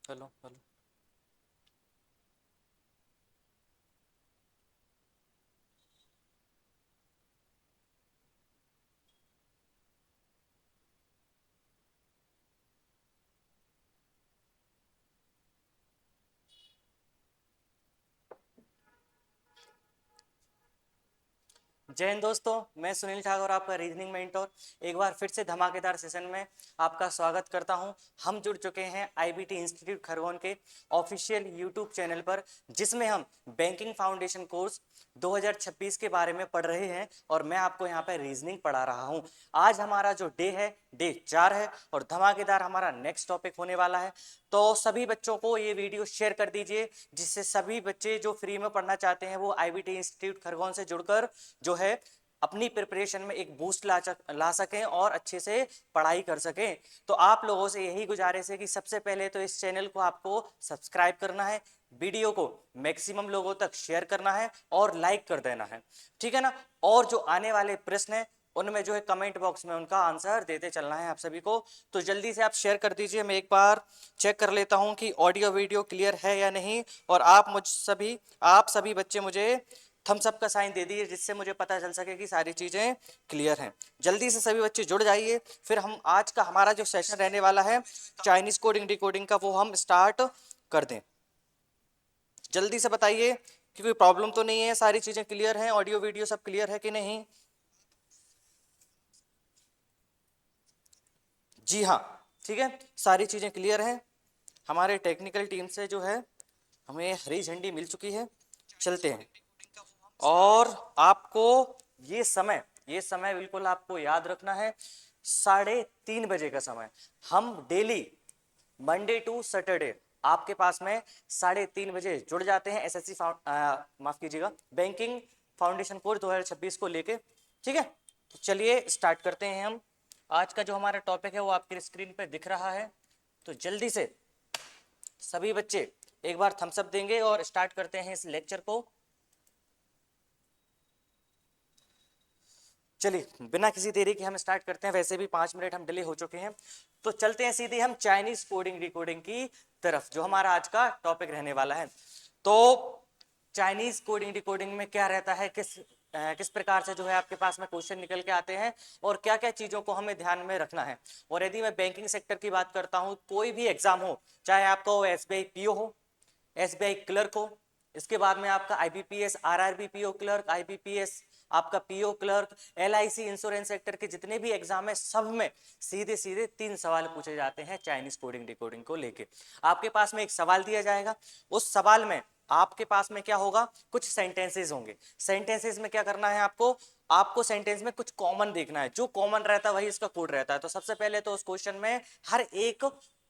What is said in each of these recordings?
Hello hello. जय हिंद दोस्तों, मैं सुनील ठाकुर, आपका रीजनिंग मेंटोर। एक बार फिर से धमाकेदार सेशन में आपका स्वागत करता हूं। हम जुड़ चुके हैं आईबीटी इंस्टीट्यूट खरगोन के ऑफिशियल यूट्यूब चैनल पर, जिसमें हम बैंकिंग फाउंडेशन कोर्स 2026 के बारे में पढ़ रहे हैं और मैं आपको यहां पर रीजनिंग पढ़ा रहा हूं। आज हमारा जो डे है, डे 4 है और धमाकेदार हमारा नेक्स्ट टॉपिक होने वाला है। तो सभी बच्चों को ये वीडियो शेयर कर दीजिए, जिससे सभी बच्चे जो फ्री में पढ़ना चाहते हैं वो आईबीटी इंस्टीट्यूट खरगोन से जुड़कर जो है अपनी प्रिपरेशन में एक बूस्ट ला सकें और अच्छे से पढ़ाई कर सकें। तो आप लोगों से यही गुजारिश है कि सबसे पहले तो इस चैनल को आपको सब्सक्राइब करना है, वीडियो को मैक्सिमम लोगों तक शेयर करना है और लाइक कर देना है, ठीक है ना। और जो आने वाले प्रश्न हैं उनमें जो है कमेंट बॉक्स में उनका आंसर देते चलना है आप सभी को। तो जल्दी से आप शेयर कर दीजिए। मैं एक बार चेक कर लेता हूं कि ऑडियो वीडियो क्लियर है या नहीं, और आप सभी बच्चे मुझे थम्स अप का साइन दे दीजिए, जिससे मुझे पता चल सके कि सारी चीज़ें क्लियर हैं। जल्दी से सभी बच्चे जुड़ जाइए। फिर हम आज का हमारा जो सेशन रहने वाला है चाइनीज कोडिंग डिकोडिंग का, वो हम स्टार्ट कर दें। जल्दी से बताइए कि कोई प्रॉब्लम तो नहीं है, सारी चीज़ें क्लियर हैं, ऑडियो वीडियो सब क्लियर है कि नहीं। जी हाँ, ठीक है, सारी चीज़ें क्लियर हैं। हमारे टेक्निकल टीम से जो है हमें हरी झंडी मिल चुकी है। चलते हैं। और आपको ये समय बिल्कुल आपको याद रखना है, 3:30 बजे का समय। हम डेली मंडे टू सैटरडे आपके पास में 3:30 बजे जुड़ जाते हैं एसएससी माफ कीजिएगा, बैंकिंग फाउंडेशन कोर्स 2026 को लेके, ठीक है। तो चलिए स्टार्ट करते हैं हम। आज का जो हमारा टॉपिक है वो आपकी स्क्रीन पे दिख रहा है। तो जल्दी से सभी बच्चे एक बार थम्स अप देंगे और स्टार्ट करते हैं इस लेक्चर को। चलिए बिना किसी देरी के हम स्टार्ट करते हैं, वैसे भी 5 मिनट हम डिले हो चुके हैं। तो चलते हैं सीधे हम चाइनीज कोडिंग डिकोडिंग की तरफ, जो हमारा आज का टॉपिक रहने वाला है। तो चाइनीज कोडिंग डिकोडिंग में क्या रहता है, किस प्रकार से जो है आपके पास में क्वेश्चन निकल के आते हैं और क्या क्या चीजों को हमें ध्यान में रखना है। और यदि मैं बैंकिंग सेक्टर की बात करता हूं, कोई भी एग्जाम हो, चाहे आपका एसबीआई पीओ हो, एसबीआई क्लर्क हो, इसके बाद में आपका IBPS RRB PO clerk, IBPS आपका PO clerk, LIC insurance sector के जितने भी एग्जाम है सब में सीधे सीधे 3 सवाल पूछे जाते हैं चाइनीज कोडिंग डिकोडिंग को लेके। आपके पास में एक सवाल दिया जाएगा, उस सवाल में आपके पास में क्या होगा, कुछ सेंटेंसेस होंगे। सेंटेंसेस में क्या करना है आपको, आपको सेंटेंस में कुछ कॉमन देखना है, जो कॉमन रहता है वही इसका कोड रहता है। तो सबसे पहले तो उस क्वेश्चन में हर एक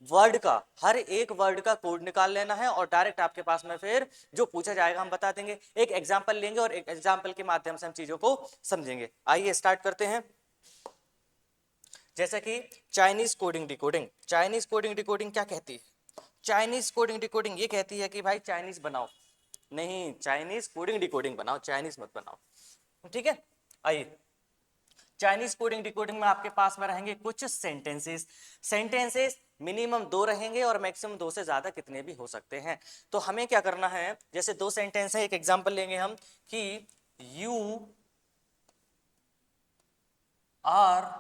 वर्ड का कोड निकाल लेना है और डायरेक्ट आपके पास में फिर जो पूछा जाएगा हम बता देंगे। एक एग्जांपल लेंगे और एक एग्जांपल के माध्यम से हम चीजों को समझेंगे। आइए स्टार्ट करते हैं। जैसे कि चाइनीज कोडिंग डिकोडिंग क्या कहती है। चाइनीज कोडिंग डिकोडिंग ये कहती है कि भाई चाइनीज बनाओ, नहीं चाइनीज कोडिंग डिकोडिंग बनाओ, चाइनीज मत बनाओ, ठीक है। आइए, चाइनीज कोडिंग डिकोडिंग में आपके पास में रहेंगे कुछ सेंटेंसेस मिनिमम 2 रहेंगे और मैक्सिमम 2 से ज्यादा कितने भी हो सकते हैं। तो हमें क्या करना है, जैसे 2 सेंटेंस है, एक एग्जांपल लेंगे हम कि you are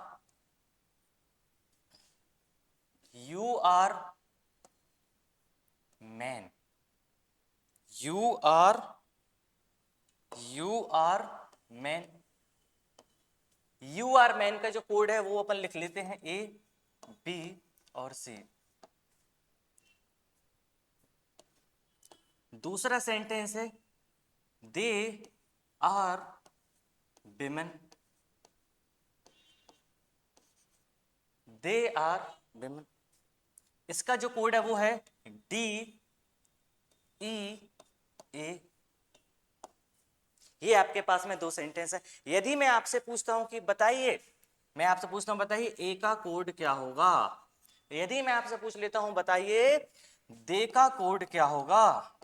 you are man, you are you are man. You are man का जो कोड है वो अपन लिख लेते हैं ए बी और सी। दूसरा सेंटेंस है they are women, they are women. इसका जो कोड है वो है डी ई ए। ये आपके पास में 2 सेंटेंस है। यदि मैं आपसे पूछता हूं कि बताइए, मैं आपसे पूछता हूं बताइए ए का कोड क्या होगा, यदि मैं आपसे पूछ लेता हूं बताइए दे का कोड क्या होगा,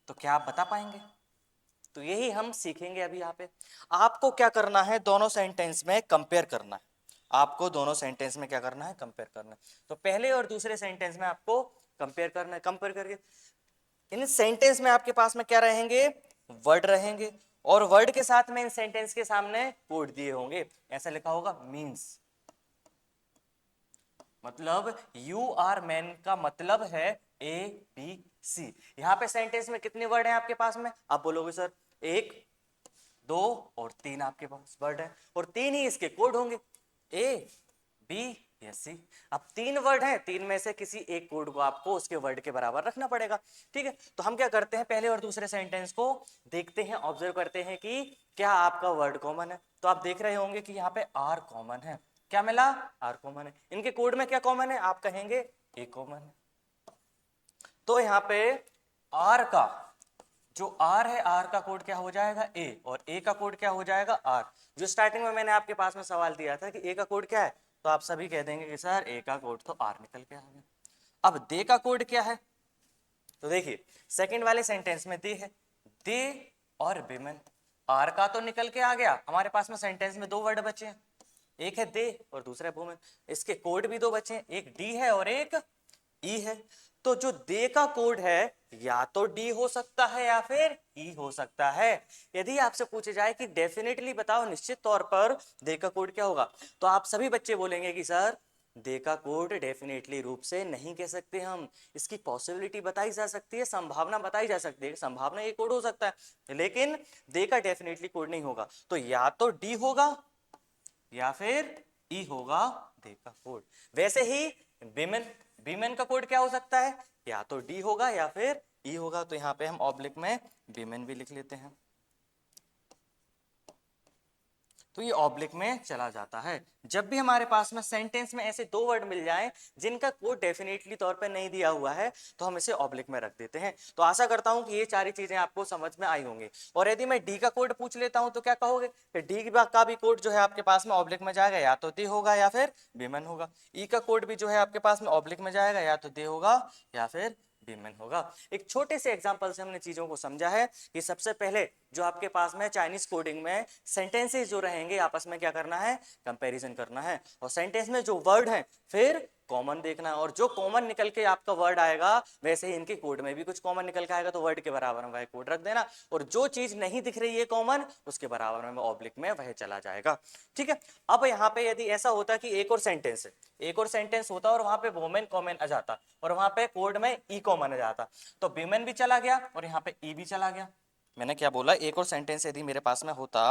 तो क्या आप बता पाएंगे। तो यही हम सीखेंगे अभी यहाँ पे। आपको क्या करना है, दोनों सेंटेंस में कंपेयर करना है। आपको दोनों सेंटेंस में क्या करना है, कंपेयर करना है। तो पहले और दूसरे सेंटेंस में आपको कंपेयर करना है। कंपेयर करके इन सेंटेंस में आपके पास में क्या रहेंगे, वर्ड रहेंगे, और वर्ड के साथ में इन सेंटेंस के सामने कोड दिए होंगे। ऐसा लिखा होगा मीन्स, मतलब यू आर मैन का मतलब है ए बी सी। यहां पे सेंटेंस में कितने वर्ड हैं आपके पास में, आप बोलोगे सर 1 2 और 3 आपके पास वर्ड है, और 3 ही इसके कोड होंगे, ए बी या सी। अब 3 वर्ड हैं, 3 में से किसी एक कोड को आपको उसके वर्ड के बराबर रखना पड़ेगा। ठीक है, तो हम क्या करते हैं, पहले और दूसरे सेंटेंस को देखते हैं, ऑब्जर्व करते हैं कि क्या आपका वर्ड कॉमन है। तो आप देख रहे होंगे कि यहाँ पे आर कॉमन है। क्या मिला, आर कॉमन है। इनके कोड में क्या कॉमन है, आप कहेंगे ए कॉमन है। तो यहाँ पे आर का जो आर है, आर का कोड क्या हो जाएगा ए, और ए का कोड क्या हो जाएगा आर। जो स्टार्टिंग में मैंने आपके पास में सवाल दिया था कि ए का कोड क्या है, तो आप सभी कह देंगे कि सर ए का कोड तो आर निकल के आ गया। अब दे का कोड क्या है, तो देखिए सेकंड वाले सेंटेंस में दे है, दे और विमेन। आर का तो निकल के आ गया, हमारे पास में सेंटेंस में 2 वर्ड बचे हैं, एक है दे और दूसरा है वुमेन। इसके कोड भी 2 बचे हैं, एक डी है और एक ई है। तो जो दे का कोड है या तो डी हो सकता है या फिर ई हो सकता है। यदि आपसे पूछे जाए कि डेफिनेटली बताओ निश्चित तौर पर दे का कोड क्या होगा, तो आप सभी बच्चे बोलेंगे कि सर दे का कोड डेफिनेटली रूप से नहीं कह सकते हम, इसकी पॉसिबिलिटी बताई जा सकती है, संभावना बताई जा सकती है, संभावना ये कोड हो सकता है, लेकिन दे का डेफिनेटली कोड नहीं होगा। तो या तो डी होगा या फिर ई होगा दे का कोड। वैसे ही विमेन, विमेन का कोड क्या हो सकता है, या तो डी होगा या फिर ई होगा। तो यहां पे हम ऑब्लिक में विमेन भी लिख लेते हैं, तो ये ऑब्लिक में चला जाता है। जब भी हमारे पास में सेंटेंस में ऐसे 2 वर्ड मिल जाएं जिनका कोड डेफिनेटली तौर पे नहीं दिया हुआ है, तो हम इसे ऑब्लिक में रख देते हैं। तो आशा करता हूं कि ये सारी चीजें आपको समझ में आई होंगी। और यदि मैं डी का कोड पूछ लेता हूं तो क्या कहोगे, कि डी का भी कोड जो है आपके पास में ऑब्लिक में जाएगा, या तो डी होगा या फिर विमेन होगा। ई का कोड भी जो है आपके पास में ऑब्लिक में जाएगा, या तो डी होगा या फिर विमेन होगा। एक छोटे से एग्जांपल से हमने चीजों को समझा है कि सबसे पहले जो आपके पास में चाइनीज कोडिंग में सेंटेंसेस जो रहेंगे आपस में क्या करना है, कंपैरिजन करना है, और सेंटेंस में जो वर्ड है फिर कॉमन देखना है, और जो कॉमन निकल के आपका वर्ड आएगा वैसे ही इनके कोड में भी कुछ कॉमन निकल के आएगा, तो वर्ड के बराबर में वह कोड रख देना, और जो चीज नहीं दिख रही है कॉमन उसके बराबर में ऑब्लिक में वह चला जाएगा। ठीक है, अब यहाँ पे यदि ऐसा होता कि एक और सेंटेंस है, एक और सेंटेंस होता और वहां पे वोमेन कॉमन आ जाता और वहां पे कोड में ई कॉमन आ जाता, तो विमेन भी चला गया और यहाँ पे ई भी चला गया। मैंने क्या बोला, एक और सेंटेंस यदि मेरे पास में होता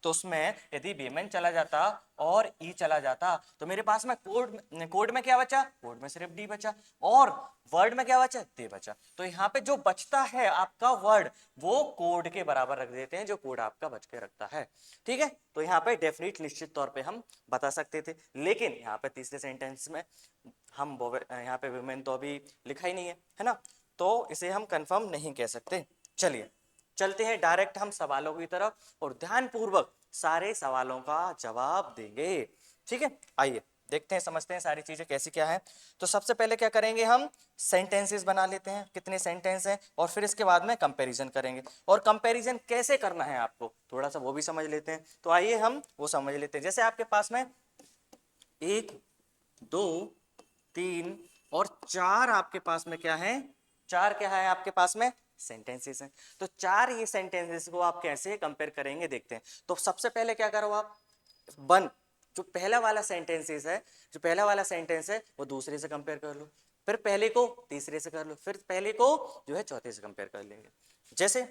तो उसमें यदि विमेन चला जाता और ई चला जाता, तो मेरे पास में कोड में क्या बचा, कोड में सिर्फ डी बचा, और वर्ड में क्या बचा, दे बचा। तो यहाँ पे जो बचता है आपका वर्ड वो कोड के बराबर रख देते हैं, जो कोड आपका बच के रखता है। ठीक है, तो यहाँ पे डेफिनेट निश्चित तौर पे हम बता सकते थे, लेकिन यहाँ पे तीसरे सेंटेंस में हम यहाँ पे विमेन तो अभी लिखा ही नहीं है ना, तो इसे हम कंफर्म नहीं कह सकते। चलिए चलते हैं डायरेक्ट हम सवालों की तरफ, और ध्यानपूर्वक सारे सवालों का जवाब देंगे। ठीक है, आइए देखते हैं, समझते हैं सारी चीजें कैसी क्या है। तो सबसे पहले क्या करेंगे, हम सेंटेंसेस बना लेते हैं, कितने सेंटेंस हैं, और फिर इसके बाद में कंपैरिजन करेंगे, और कंपैरिजन कैसे करना है आपको थोड़ा सा वो भी समझ लेते हैं। तो आइए हम वो समझ लेते हैं। जैसे आपके पास में 1 2 3 और 4 आपके पास में क्या है, 4 क्या है आपके पास में सेंटेंसेस हैं। तो 4 ये सेंटेंसेस को आप कैसे कंपेयर करेंगे देखते हैं। तो सबसे पहले क्या करो आप, वन जो पहला वाला सेंटेंसेस है, जो पहला वाला सेंटेंस है वो दूसरे से कंपेयर कर लो, फिर पहले को तीसरे से कर लो, फिर पहले को जो है चौथे से कंपेयर कर लेंगे। जैसे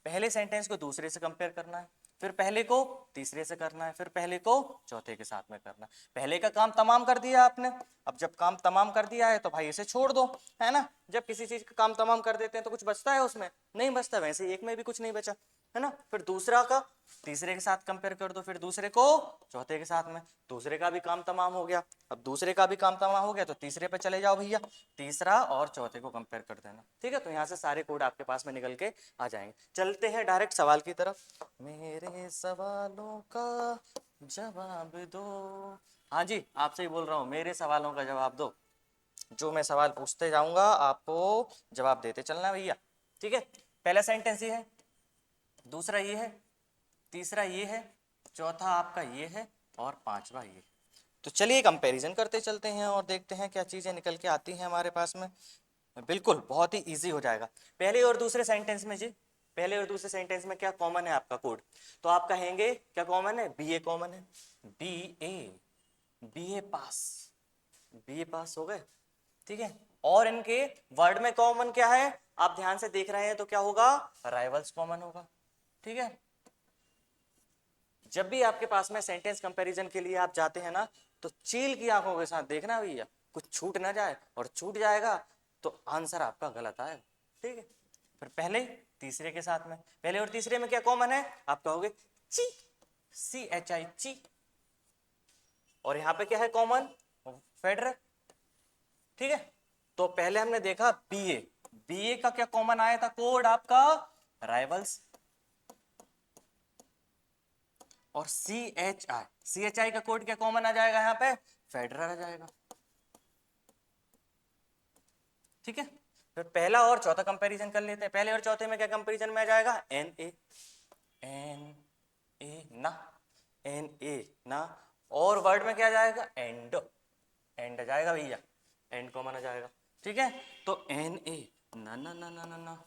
पहले सेंटेंस को दूसरे से कंपेयर करना है, फिर पहले को तीसरे से करना है, फिर पहले को चौथे के साथ में करना है। पहले का काम तमाम कर दिया आपने, अब जब काम तमाम कर दिया है तो भाई इसे छोड़ दो, है ना। जब किसी चीज का काम तमाम कर देते हैं तो कुछ बचता है उसमें, नहीं बचता, वैसे एक में भी कुछ नहीं बचा, है ना। फिर दूसरा का तीसरे के साथ कंपेयर कर दो, फिर दूसरे को चौथे के साथ में, दूसरे का भी काम तमाम हो गया। अब दूसरे का भी काम तमाम हो गया तो तीसरे पे चले जाओ भैया, तीसरा और चौथे को कंपेयर कर देना। ठीक है, तो यहाँ से सारे कोड आपके पास में निकल के आ जाएंगे। चलते हैं डायरेक्ट सवाल की तरफ। मेरे सवालों का जवाब दो। हाँ जी, आपसे ही बोल रहा हूँ, मेरे सवालों का जवाब दो। जो मैं सवाल पूछते जाऊंगा आपको जवाब देते चलना भैया। ठीक है, पहला सेंटेंस ये है, दूसरा ये है, तीसरा ये है, चौथा आपका ये है, और पांचवा ये। तो चलिए कंपैरिजन करते चलते हैं और देखते हैं क्या चीजें निकल के आती हैं हमारे पास में। बिल्कुल बहुत ही इजी हो जाएगा। पहले और दूसरे सेंटेंस में जी, पहले और दूसरे सेंटेंस में क्या कॉमन है आपका कोड, तो आप कहेंगे क्या कॉमन है, बी ए कॉमन है, बी ए, बी ए पास, बी ए पास हो गए, ठीक है। और इनके वर्ड में कॉमन क्या है, आप ध्यान से देख रहे हैं तो क्या होगा, राइवल्स कॉमन होगा, ठीक है। जब भी आपके पास में सेंटेंस कंपैरिजन के लिए आप जाते हैं ना, तो चील की आंखों के साथ देखना भैया, कुछ छूट ना जाए, और छूट जाएगा तो आंसर आपका गलत आएगा, ठीक है। फिर पहले तीसरे के साथ में, पहले और तीसरे में क्या कॉमन है, आप कहोगे ची, सी एच आई ची, और यहां पे क्या है कॉमन, फेडरल, ठीक है। तो पहले हमने देखा बीए, बीए का क्या कॉमन आया था कोड आपका, राइवल्स, और सी एच आई का कोड क्या कॉमन आ जाएगा यहाँ पे, फेडरल आ जाएगा, ठीक है। फिर पहला और चौथा कंपैरिजन कर लेते हैं। पहले और चौथे में क्या कंपैरिजन में आ जाएगा, एन ए, एन ए ना, एन ए ना, और वर्ड में क्या जाएगा, एंड, एंड आ जाएगा भैया, एंड कॉमन आ जाएगा, ठीक है। तो एन ए ना ना ना ना ना ना,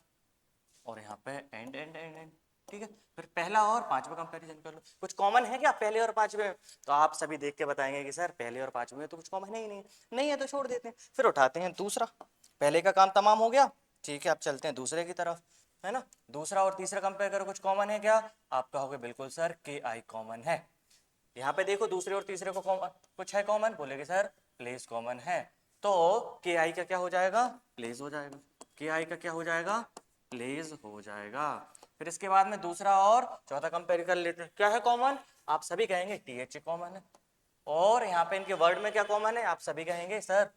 और यहाँ पे एंड एंड एंड एंड, ठीक है। फिर पहला और पांचवा कंपैरिजन कर लो, कुछ कॉमन है क्या पहले और पांचवे में, तो आप सभी देख के बताएंगे कि सर पहले और पांचवे में तो कुछ कॉमन है ही नहीं, नहीं है तो छोड़ देते हैं। फिर उठाते हैं दूसरा, पहले का काम तमाम हो गया, ठीक है, अब चलते हैं दूसरे की तरफ, है ना। दूसरा और तीसरा कंपेयर करो, कुछ कॉमन है क्या, आप कहोगे बिल्कुल सर के आई कॉमन है। यहाँ पे देखो दूसरे और तीसरे को कॉमन, कुछ है कॉमन, बोलेगे सर प्लेस कॉमन है, तो के आई का क्या हो जाएगा, प्लेस हो जाएगा, के आई का क्या हो जाएगा, प्लेस हो जाएगा। फिर इसके बाद में दूसरा और चौथा कंपेयर कर लेते हैं, क्या है कॉमन, आप सभी कहेंगे टी एच ए कॉमन है, और यहाँ पे इनके वर्ड में क्या कॉमन है, आप सभी कहेंगे सर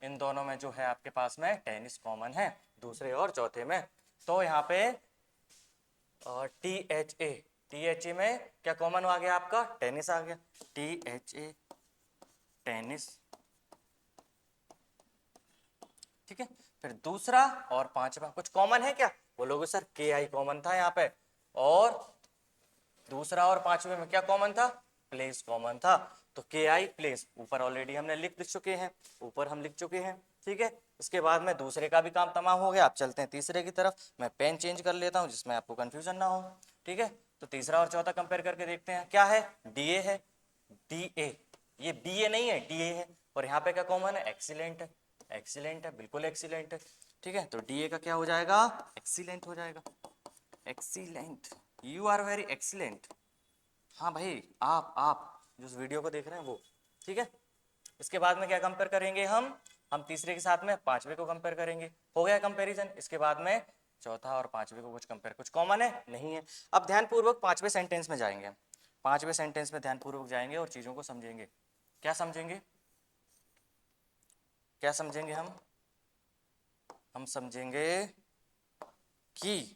इन दोनों में जो है आपके पास में टेनिस कॉमन है, दूसरे और चौथे में। तो यहाँ पे T H A, T H A में क्या कॉमन आ गया आपका, टेनिस आ गया, टी एच ए टेनिस, ठीक है। फिर दूसरा और पांचवा कुछ कॉमन है क्या, बोलोगे सर के आई कॉमन था यहाँ पे, और दूसरा और पांचवे में क्या कॉमन था, प्लेस कॉमन था, तो के आई प्लेस ऊपर ऑलरेडी हमने लिख चुके हैं, ऊपर हम लिख चुके हैं, ठीक है। इसके बाद में दूसरे का भी काम तमाम हो गया, आप चलते हैं तीसरे की तरफ, मैं पेन चेंज कर लेता हूं जिसमें आपको कंफ्यूजन ना हो, ठीक है। तो तीसरा और चौथा कंपेयर करके देखते हैं, क्या है, डीए है, डीए, ये बी ए नहीं है, डीए है, और यहाँ पे क्या कॉमन है, एक्सीलेंट है, एक्सीलेंट है, बिल्कुल एक्सीलेंट है, ठीक है। तो डीए का क्या हो जाएगा, एक्सीलेंट हो जाएगा, excellent, you are very excellent, हाँ भाई आप जो उस वीडियो को देख रहे हैं वो, ठीक है। इसके बाद में क्या कंपेयर करेंगे हम तीसरे के साथ में पांचवे को कंपेयर करेंगे, हो गया कंपैरिजन। इसके बाद में चौथा और पांचवे को कुछ कंपेयर, कुछ कॉमन है नहीं है। अब ध्यानपूर्वक पांचवे सेंटेंस में जाएंगे, पांचवे सेंटेंस में ध्यानपूर्वक जाएंगे और चीजों को समझेंगे, क्या समझेंगे, क्या समझेंगे हम समझेंगे कि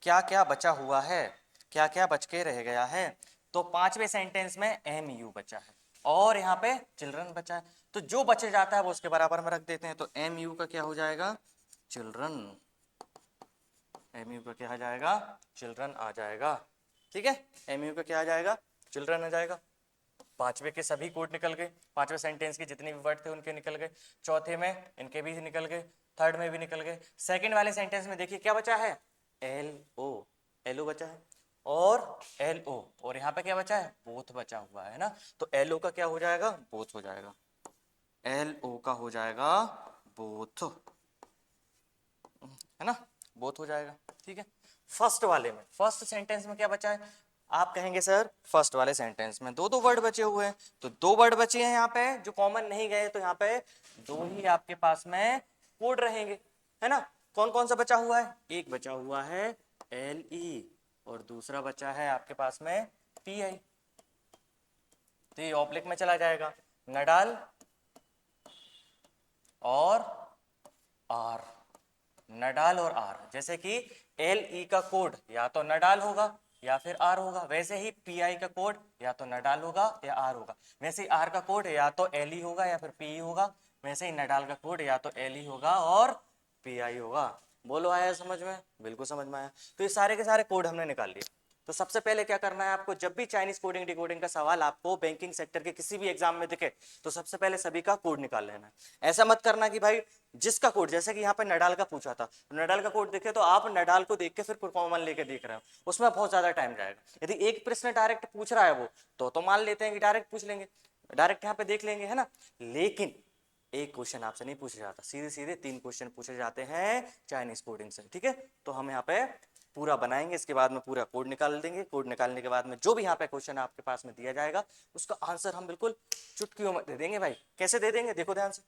क्या क्या बचा हुआ है, क्या क्या बच के रह गया है। तो पांचवे सेंटेंस में एम यू बचा है, और यहाँ पे चिल्ड्रन बचा है, तो जो बचे जाता है वो उसके बराबर में रख देते हैं, तो एम यू का क्या हो जाएगा, चिल्ड्रन, एम यू का क्या आ जाएगा, चिल्ड्रन आ जाएगा, ठीक है। एम यू का क्या आ जाएगा, चिल्ड्रन आ जाएगा। पांचवे के सभी कोड निकल गए, पांचवे सेंटेंस के जितने भी वर्ड थे उनके निकल गए, चौथे में इनके भी निकल गए, थर्ड में भी निकल गए। सेकंड वाले सेंटेंस में देखिए क्या बचा है, एल ओ, एल ओ बचा है, और एल ओ, और यहाँ पे क्या बचा है, बोथ बचा हुआ है ना, तो एल ओ का क्या हो जाएगा, बोथ हो जाएगा, एल ओ का हो जाएगा बोथ, है ना, बोथ हो जाएगा, ठीक है। फर्स्ट वाले में, फर्स्ट सेंटेंस में क्या बचा है, आप कहेंगे सर फर्स्ट वाले सेंटेंस में दो दो वर्ड बचे हुए हैं, तो दो वर्ड बचे हैं यहाँ पे जो कॉमन नहीं गए, तो यहाँ पे दो ही आपके पास में कोड रहेंगे, है ना। कौन कौन सा बचा हुआ है, एक बचा हुआ है एल ई, और दूसरा बचा है आपके पास में पी आई, तो ये ऑब्लिक में चला जाएगा, नडाल और आर, नडाल और आर, जैसे कि एल ई का कोड या तो नडाल होगा या फिर आर होगा, वैसे ही पी आई का कोड या तो नडाल होगा या आर होगा, वैसे ही आर का कोड या तो एल ई होगा या फिर पी ई होगा, वैसे ही नडाल का कोड या तो एल ई होगा और पी आई होगा। बोलो आया समझ में, बिल्कुल समझ में आया। तो ये सारे के सारे कोड हमने निकाल लिए, तो सबसे पहले क्या करना है आपको, जब भी चाइनीज कोडिंग डिकोडिंग का सवाल आपको बैंकिंग सेक्टर के किसी भी एग्जाम में दिखे तो सबसे पहले सभी का कोड निकाल लेना है। ऐसा मत करना कि भाई जिसका कोड, जैसे कि यहाँ पे नडाल का पूछा था, नडाल का कोड दिखे तो आप नडाल को देख के फिर कॉमन लेके देख रहे हो, उसमें बहुत ज्यादा टाइम जाएगा। यदि एक प्रश्न डायरेक्ट पूछ रहा है वो तो मान लेते हैं कि डायरेक्ट पूछ लेंगे, डायरेक्ट यहाँ पे देख लेंगे, है ना। लेकिन एक क्वेश्चन आपसे नहीं पूछा जाता, सीधे सीधे 3 क्वेश्चन पूछे जाते हैं चाइनीज कोडिंग से, ठीक है। तो हम यहाँ पे पूरा बनाएंगे, इसके बाद में पूरा कोड निकाल देंगे। कोड निकालने के बाद में जो भी यहाँ पे क्वेश्चन आपके पास में दिया जाएगा उसका आंसर हम बिल्कुल चुटकियों में दे देंगे भाई। कैसे दे देंगे, देखो ध्यान से।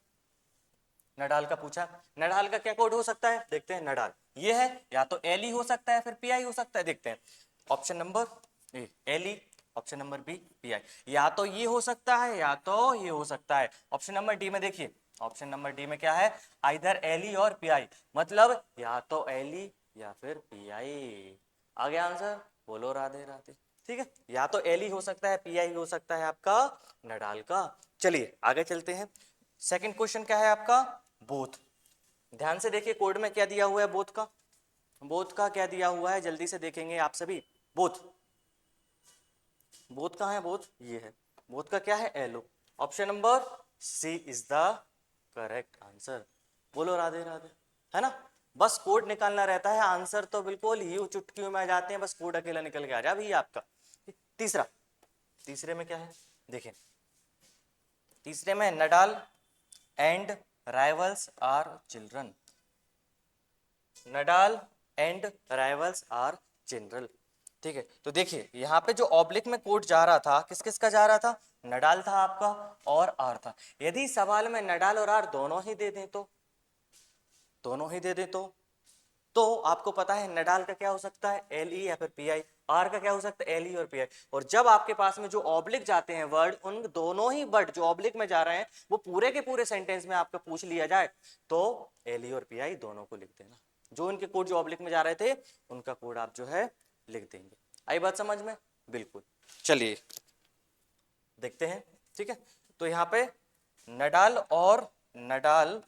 नडाल का पूछा, नडाल का क्या कोड हो सकता है, देखते हैं। नडाल ये है, या तो एल हो सकता है, फिर पीआई हो सकता है, देखते हैं। Option number A L, option number B P I, या तो ये हो सकता है या तो ये हो सकता है। ऑप्शन नंबर डी में देखिए, ऑप्शन नंबर डी में क्या है, आइदर एल और पीआई, मतलब या तो एल या फिर पीआई। आ गया आंसर, बोलो राधे राधे। ठीक है, या तो एल हो सकता है, पीआई हो सकता है आपका नडाल का। चलिए आगे चलते हैं। सेकंड क्वेश्चन क्या है आपका, बोथ। ध्यान से देखिए कोड में क्या दिया हुआ है बोथ का, बोथ का क्या दिया हुआ है जल्दी से देखेंगे आप सभी। बोथ, बोथ कहाँ है, बोथ ये है, बोथ का क्या है, एलो। Option number C is the correct answer. बोलो राधे राधे, है ना। बस कोड निकालना रहता है, आंसर तो बिल्कुल यू चुटकियों में आ जाते हैं, बस कोड अकेला निकल के आ जाए भैया आपका। तीसरा, तीसरे में क्या है देखिए, तीसरे में Nadal and rivals are children, Nadal and rivals are children. ठीक है, तो देखिए यहाँ पे जो ऑब्लिक में कोड जा रहा था किस किस का जा रहा था, नडाल था आपका और आर था। यदि सवाल में नडाल और आर दोनों ही दे दें तो, दोनों ही दे दें तो आपको पता है नडाल का क्या हो सकता है, एल ई या फिर पी आई, आर का क्या हो सकता है, एल ई और पी आई। और जब आपके पास में जो ऑब्लिक जाते हैं वर्ड, उन दोनों ही वर्ड जो ऑब्लिक में जा रहे हैं वो पूरे के पूरे सेंटेंस में आपको पूछ लिया जाए तो एल ई और पी आई दोनों को लिख देना। जो इनके कोड जो ऑब्लिक में जा रहे थे उनका कोड आप जो है लिख देंगे। आई बात समझ में, बिल्कुल। चलिए देखते हैं, ठीक है। तो यहाँ पे नडाल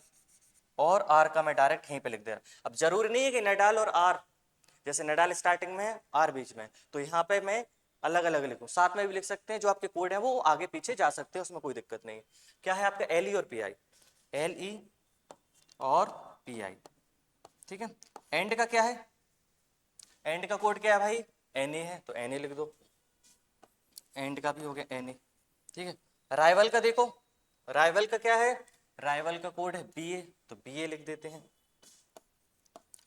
और आर का मैं डायरेक्ट यहीं पे लिख दे रहा। अब जरूरी नहीं है कि नडाल और आर, जैसे नडाल स्टार्टिंग में है आर बीच में, तो यहाँ पे मैं अलग अलग लिखूं, साथ में भी लिख सकते हैं। जो आपके कोड है वो आगे पीछे जा सकते हैं, उसमें कोई दिक्कत नहीं। क्या है आपका, एल ई और पी आई, एल ई और पी आई, ठीक है। एंड का क्या है, एंड का कोड क्या है भाई, एन ए है तो एन ए लिख दो, एंड का भी हो गया एन ए, ठीक है। राइवल का देखो, राइवल का क्या है, राइवल का कोड है बी ए तो बी ए लिख देते हैं।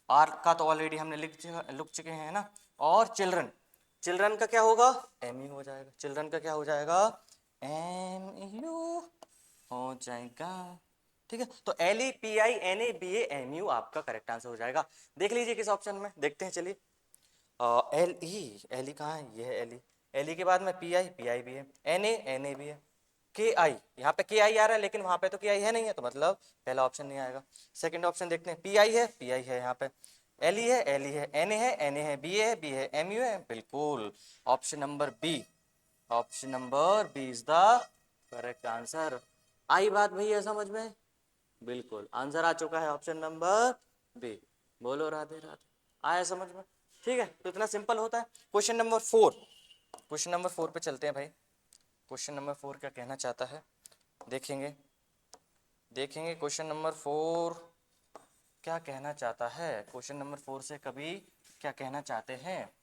आर का तो ऑलरेडी हमने लिख चुके हैं ना। और चिल्ड्रन, चिल्ड्रन का क्या होगा, एम यू हो जाएगा, चिल्ड्रन का क्या हो जाएगा, एम यू हो जाएगा, ठीक है। तो L E P I N A B A M U आपका करेक्ट आंसर हो जाएगा। देख लीजिए किस ऑप्शन में, देखते हैं चलिए। एल ई कहाँ है, ये है एल ई, एल ई के बाद में पी आई भी है, एन ए भी है, के आई, यहाँ पे के आई आ रहा है लेकिन वहां पे तो के आई है नहीं है, तो मतलब पहला ऑप्शन नहीं आएगा। सेकंड ऑप्शन देखते हैं, पी आई है यहाँ पे, एल ई है, एन ए है, बी है, एम यू है, बिल्कुल option number B, option number B is the correct answer. आई बात भैया समझ में, बिल्कुल आंसर आ चुका है ऑप्शन नंबर बी। बोलो राधे राधे, आया समझ में, ठीक है। तो इतना सिंपल होता है। क्वेश्चन नंबर 4, क्वेश्चन नंबर 4 पे चलते हैं भाई। क्वेश्चन नंबर 4 क्या कहना चाहता है, देखेंगे देखेंगे क्वेश्चन नंबर 4 क्या कहना चाहता है। क्वेश्चन नंबर 4 से कभी क्या कहना चाहते हैं,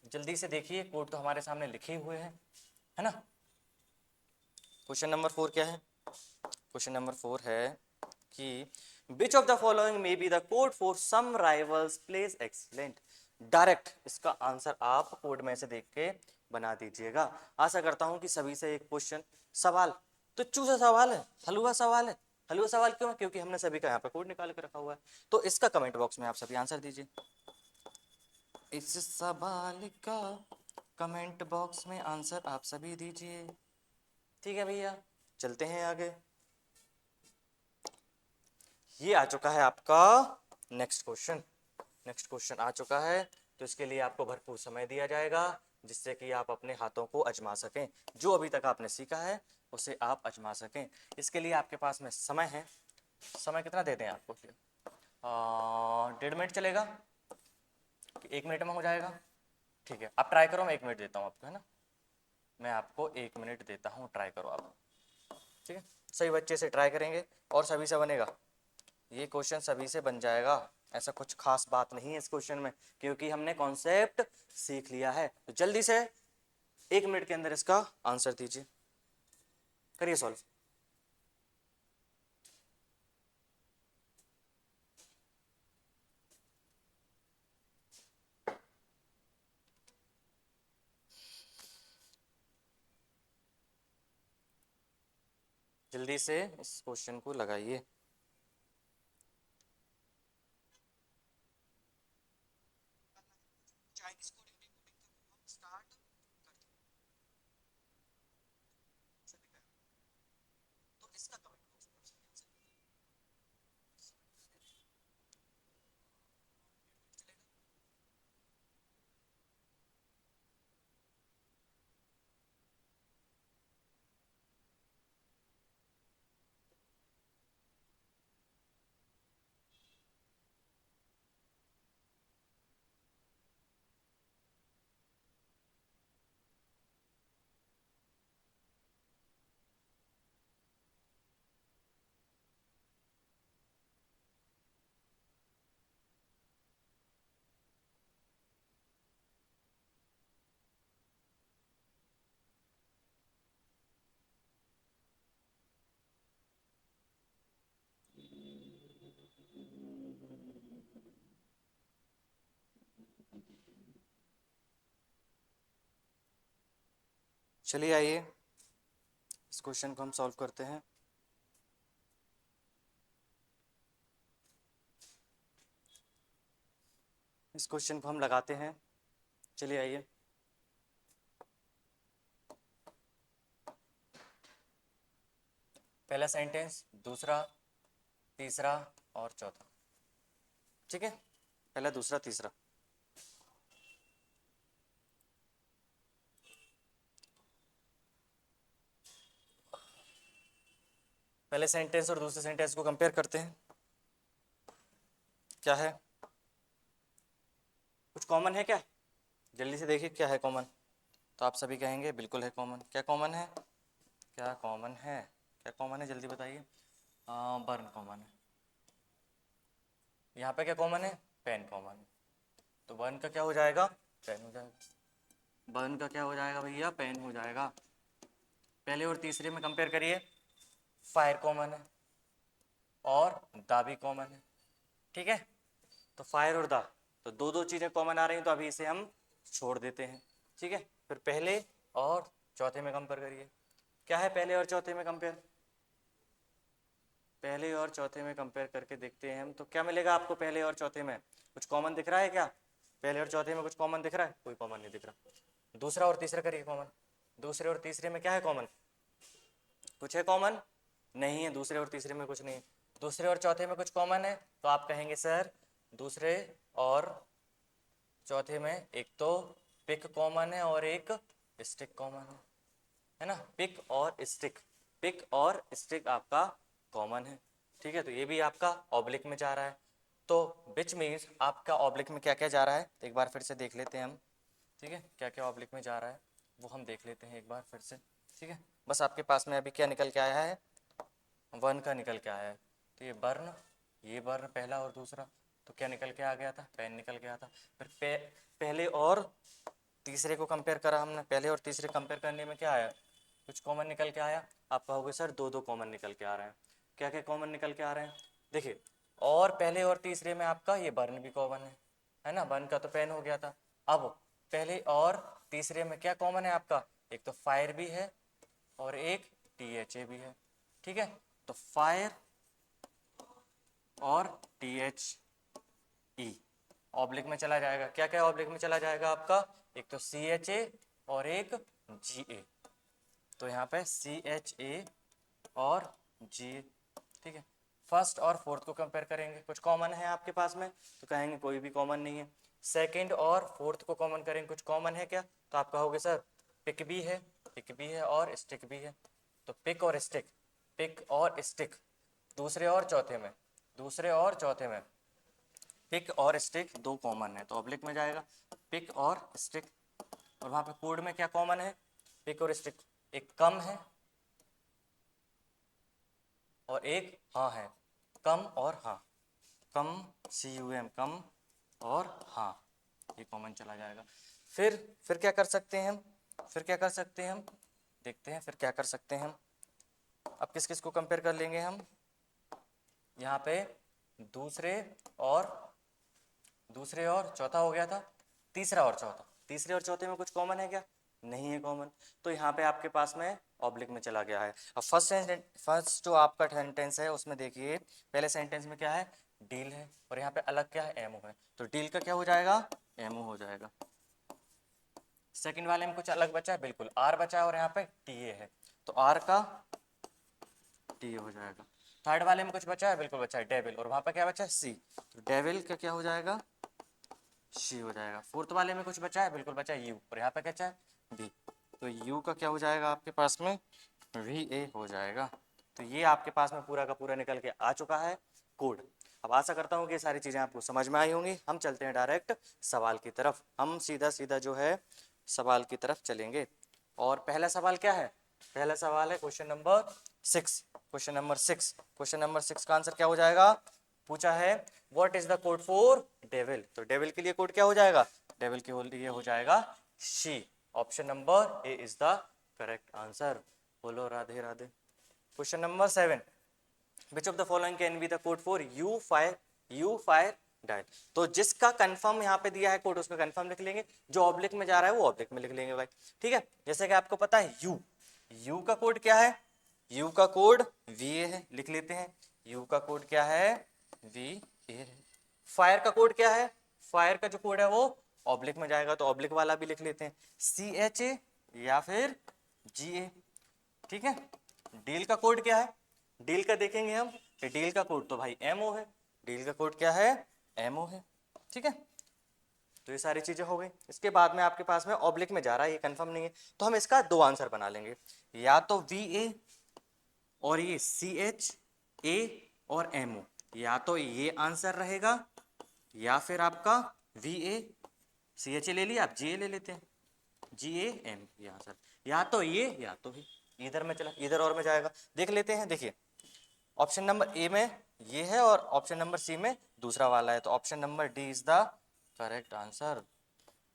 जल्दी से देखिए, कोड तो हमारे सामने लिखे हुए हैं, है ना। क्वेश्चन नंबर 4 क्या है, क्वेश्चन नंबर 4 है कि which of the following may be the code for some rivals place excellent. Direct इसका आंसर आप कोड में से देख के बना दीजिएगा। आशा करता हूं कि सभी से एक क्वेश्चन सवाल तुच्छ सा सवाल है, हलवा सवाल है। हलवा सवाल क्यों है, क्योंकि हमने सभी का यहाँ पे कोड निकाल के रखा हुआ है। तो इसका कमेंट बॉक्स में आप सभी आंसर दीजिए, इस सवाल का कमेंट बॉक्स में आंसर आप सभी दीजिए, ठीक है भैया। चलते हैं आगे, ये आ चुका है आपका नेक्स्ट क्वेश्चन, नेक्स्ट क्वेश्चन आ चुका है। तो इसके लिए आपको भरपूर समय दिया जाएगा जिससे कि आप अपने हाथों को आजमा सकें, जो अभी तक आपने सीखा है उसे आप आजमा सकें। इसके लिए आपके पास में समय है, समय कितना देते हैं आपको, 1.5 मिनट चलेगा कि 1 मिनट में हो जाएगा, ठीक है, आप ट्राई करो, मैं 1 मिनट देता हूँ आपको, है ना, मैं आपको 1 मिनट देता हूँ, ट्राई करो आप। ठीक है, सही बच्चे से ट्राई करेंगे और सभी से बनेगा ये क्वेश्चन, सभी से बन जाएगा, ऐसा कुछ खास बात नहीं है इस क्वेश्चन में, क्योंकि हमने कॉन्सेप्ट सीख लिया है। तो जल्दी से 1 मिनट के अंदर इसका आंसर दीजिए, करिए सॉल्व। जल्दी से इस क्वेश्चन को लगाइए। चलिए आइए इस क्वेश्चन को हम सॉल्व करते हैं। इस क्वेश्चन को हम लगाते हैं, चलिए आइए। पहला सेंटेंस, दूसरा, तीसरा और चौथा। ठीक है, पहला, दूसरा, तीसरा। पहले सेंटेंस और दूसरे सेंटेंस को कंपेयर करते हैं, क्या है, कुछ कॉमन है क्या, जल्दी से देखिए क्या है कॉमन। तो आप सभी कहेंगे बिल्कुल है कॉमन। क्या कॉमन है, क्या कॉमन है, क्या कॉमन है, जल्दी बताइए। बर्न कॉमन है। यहाँ पे क्या कॉमन है, पेन कॉमन है। तो बर्न का क्या हो जाएगा, पेन हो जाएगा। बर्न का क्या हो जाएगा भैया, पेन हो जाएगा। पहले और तीसरे में कंपेयर करिए, फायर कॉमन है और दा भी कॉमन है। ठीक है, तो फायर और दा, तो दो दो चीज़ें कॉमन आ रही हैं, तो अभी इसे हम छोड़ देते हैं। ठीक है, फिर पहले और चौथे में कंपेयर करिए, क्या है पहले और चौथे में कंपेयर, पहले और चौथे में कंपेयर करके देखते हैं हम, तो क्या मिलेगा आपको पहले और चौथे में, कुछ कॉमन दिख रहा है क्या, पहले और चौथे में कुछ कॉमन दिख रहा है, कोई कॉमन नहीं दिख रहा। दूसरा और तीसरा करिए कॉमन, दूसरे और तीसरे में क्या है कॉमन, कुछ है कॉमन, नहीं है, दूसरे और तीसरे में कुछ नहीं है। दूसरे और चौथे में कुछ कॉमन है, तो आप कहेंगे सर दूसरे और चौथे में एक तो पिक कॉमन है और एक स्टिक कॉमन है ना, पिक और स्टिक, पिक और स्टिक आपका कॉमन है। ठीक है, तो ये भी आपका ऑब्लिक में जा रहा है। तो विच मीन्स आपका ऑब्लिक में क्या क्या जा रहा है, तो एक बार फिर से देख लेते हैं हम। ठीक है, क्या क्या ऑब्लिक में जा रहा है वो हम देख लेते हैं एक बार फिर से। ठीक है, बस आपके पास में अभी क्या निकल के आया है, वन का निकल के आया है। तो ये बर्न, ये बर्न पहला और दूसरा, तो क्या निकल के आ गया था, पेन निकल गया था। फिर पहले और तीसरे को कंपेयर करा हमने, पहले और तीसरे कंपेयर करने में क्या आया, कुछ कॉमन निकल के आया। आप कहोगे सर दो दो कॉमन निकल के आ रहे हैं, क्या क्या कॉमन निकल के आ रहे हैं, देखिए, और पहले और तीसरे में आपका ये बर्न भी कॉमन है ना, बर्न का तो पेन हो गया था। अब पहले और तीसरे में क्या कॉमन है आपका, एक तो फायर भी है और एक THA भी है। ठीक है, तो फायर और THE ऑब्लिक में चला जाएगा, क्या क्या ऑब्लिक में चला जाएगा आपका, एक तो CHA और एक GA, तो यहाँ पे CHA और GA। ठीक है, फर्स्ट और फोर्थ को कंपेयर करेंगे, कुछ कॉमन है आपके पास में, तो कहेंगे कोई भी कॉमन नहीं है। सेकंड और फोर्थ को कॉमन करेंगे, कुछ कॉमन है क्या, तो आप कहोगे सर पिक भी है, पिक भी है और स्टिक भी है। तो पिक और स्टिक, पिक और स्टिक, दूसरे और चौथे में, दूसरे और चौथे में पिक और स्टिक दो कॉमन है, तो ऑब्लिक में जाएगा, पिक और स्टिक और वहां पे कोड में क्या कॉमन है, पिक और स्टिक, एक कम है और एक हाँ है, कम और हाँ, कम CUM कम और हाँ, ये कॉमन चला जाएगा। फिर क्या कर सकते हैं हम, फिर क्या कर सकते हैं हम, देखते हैं फिर क्या कर सकते हैं हम। अब किस किस को कंपेयर कर लेंगे हम, यहाँ पे दूसरे और चौथा हो गया था, तीसरा और चौथा, तीसरे और चौथे में कुछ कॉमन है क्या, नहीं है कॉमन, तो यहाँ पे आपके पास में ऑब्लिक में चला गया है। अब फर्स्ट जो आपका सेंटेंस है उसमें देखिए, पहले सेंटेंस में क्या है, डील है और यहाँ पे अलग क्या है, एमओ है, तो डील का क्या हो जाएगा, एमओ हो जाएगा। सेकंड वाले में कुछ अलग बचा है, बिल्कुल आर बचा है और यहाँ पे टीए है, तो आर का टीए हो जाएगा। थर्ड वाले में कुछ बचा है, बिल्कुल बचा है डेविल, और वहां पर क्या बचा है, सी, तो डेविल का क्या हो जाएगा, शी हो जाएगा। फोर्थ वाले में कुछ बचा है, बिल्कुल बचा है यू, और यहाँ पे क्या बचा है, बी, तो यू का क्या हो जाएगा आपके पास में, VA हो जाएगा। तो ये आपके पास में पूरा का पूरा निकल के आ चुका है कोड। अब आशा करता हूँ कि ये सारी चीज़ें आपको समझ में आई होंगी। हम चलते हैं डायरेक्ट सवाल की तरफ, हम सीधा सीधा जो है सवाल की तरफ चलेंगे। और पहला सवाल क्या है, पहला सवाल है क्वेश्चन नंबर 6। क्वेश्चन नंबर 6 का आंसर क्या हो जाएगा, पूछा है what is the code for devil, तो डेविल के लिए कोड क्या हो जाएगा, डेविल के लिए हो जाएगा शी। Option number A is the correct answer. बोलो Radhe Radhe. Question number 7, which of the following can be the code for you fire dial, तो जिसका कंफर्म यहाँ पे दिया है कोड उसका कंफर्म लिख लेंगे, जो ऑब्लिक में जा रहा है वो ऑब्लिक में लिख लेंगे भाई, ठीक है। जैसे कि आपको पता है यू का कोड क्या है, यू का कोड VA है, लिख लेते हैं, यू का कोड क्या है, VA है। फायर का कोड क्या है, फायर का जो कोड है वो ऑब्लिक में जाएगा, तो ऑब्लिक वाला भी लिख लेते हैं, CHA या फिर GA, ठीक है। डील का कोड क्या है, डील का देखेंगे हम, डील का कोड तो भाई MO है, डील का कोड क्या है, MO है, ठीक है। तो ये सारी चीजें हो गई। इसके बाद में आपके पास में ऑब्लिक में जा रहा है, ये कंफर्म नहीं है, तो हम इसका दो आंसर बना लेंगे, या तो VA और ये CHA और MO, या तो ये आंसर रहेगा या फिर आपका VA, CHA ले लिया, आप GA ले लेते हैं, GAM ये आंसर, या तो ये या तो ही, इधर में चला, इधर और में जाएगा, देख लेते हैं। देखिए ऑप्शन नंबर ए में ये है और ऑप्शन नंबर सी में दूसरा वाला है, तो option number D is the correct answer,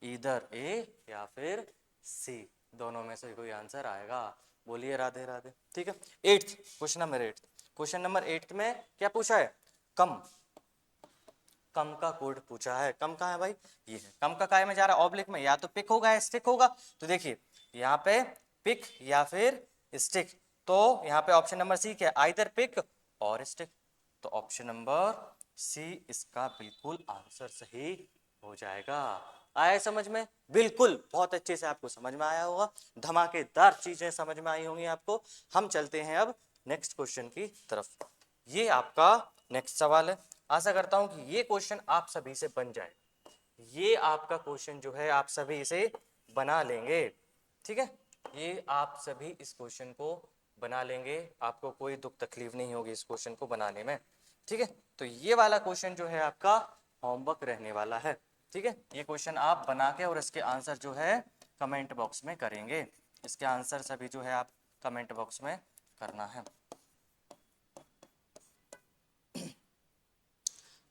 इधर ए या फिर सी, दोनों में से कोई आंसर आएगा। बोलिए राधे राधे, ठीक है। एट्थ, क्वेश्चन नंबर 8 में क्या पूछा है, कम का कोड पूछा है। कम कहाँ है भाई, ये है, कम का काय में जा रहा है, ऑब्लिक में, या तो पिक होगा या स्टिक होगा, तो देखिए यहाँ पे पिक या फिर स्टिक, तो यहाँ पे ऑप्शन नंबर सी क्या है, आइदर पिक और स्टिक, तो ऑप्शन नंबर सी इसका बिल्कुल आंसर सही हो जाएगा। आया समझ में, बिल्कुल बहुत अच्छे से आपको समझ में आया होगा, धमाकेदार चीजें समझ में आई होंगी आपको। हम चलते हैं अब नेक्स्ट क्वेश्चन की तरफ, ये आपका नेक्स्ट सवाल है। आशा करता हूं कि ये क्वेश्चन आप सभी से बन जाए, ये आपका क्वेश्चन जो है आप सभी इसे बना लेंगे, ठीक है। ये आप सभी इस क्वेश्चन को बना लेंगे, आपको कोई दुख तकलीफ नहीं होगी इस क्वेश्चन को बनाने में, ठीक है। तो ये वाला क्वेश्चन जो है आपका होमवर्क रहने वाला है, ठीक है। ये क्वेश्चन आप बना के और इसके आंसर जो है कमेंट बॉक्स में करेंगे, इसके आंसर सभी जो है आप कमेंट बॉक्स में करना है।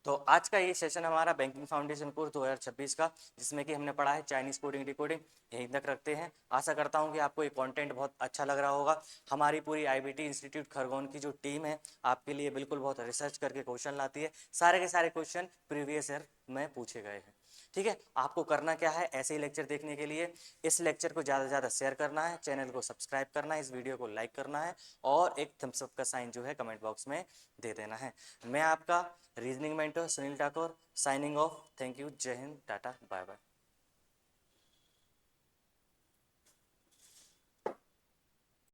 तो आज का ये सेशन हमारा बैंकिंग फाउंडेशन कोर्स 2026 का, जिसमें कि हमने पढ़ा है चाइनीज कोडिंग डिकोडिंग, यहीं तक रखते हैं। आशा करता हूं कि आपको ये कंटेंट बहुत अच्छा लग रहा होगा। हमारी पूरी IBT इंस्टीट्यूट खरगोन की जो टीम है आपके लिए बिल्कुल बहुत रिसर्च करके क्वेश्चन लाती है, सारे के सारे क्वेश्चन प्रीवियस ईयर में पूछे गए हैं, ठीक है। आपको करना क्या है, ऐसे ही लेक्चर देखने के लिए इस लेक्चर को ज़्यादा से ज़्यादा शेयर करना है, चैनल को सब्सक्राइब करना है, इस वीडियो को लाइक करना है और एक थम्स अप का साइन जो है कमेंट बॉक्स में दे देना है। मैं आपका reasoning mentor Sunil Thakur signing off, thank you, जय हिंद, टाटा, बाय बाय।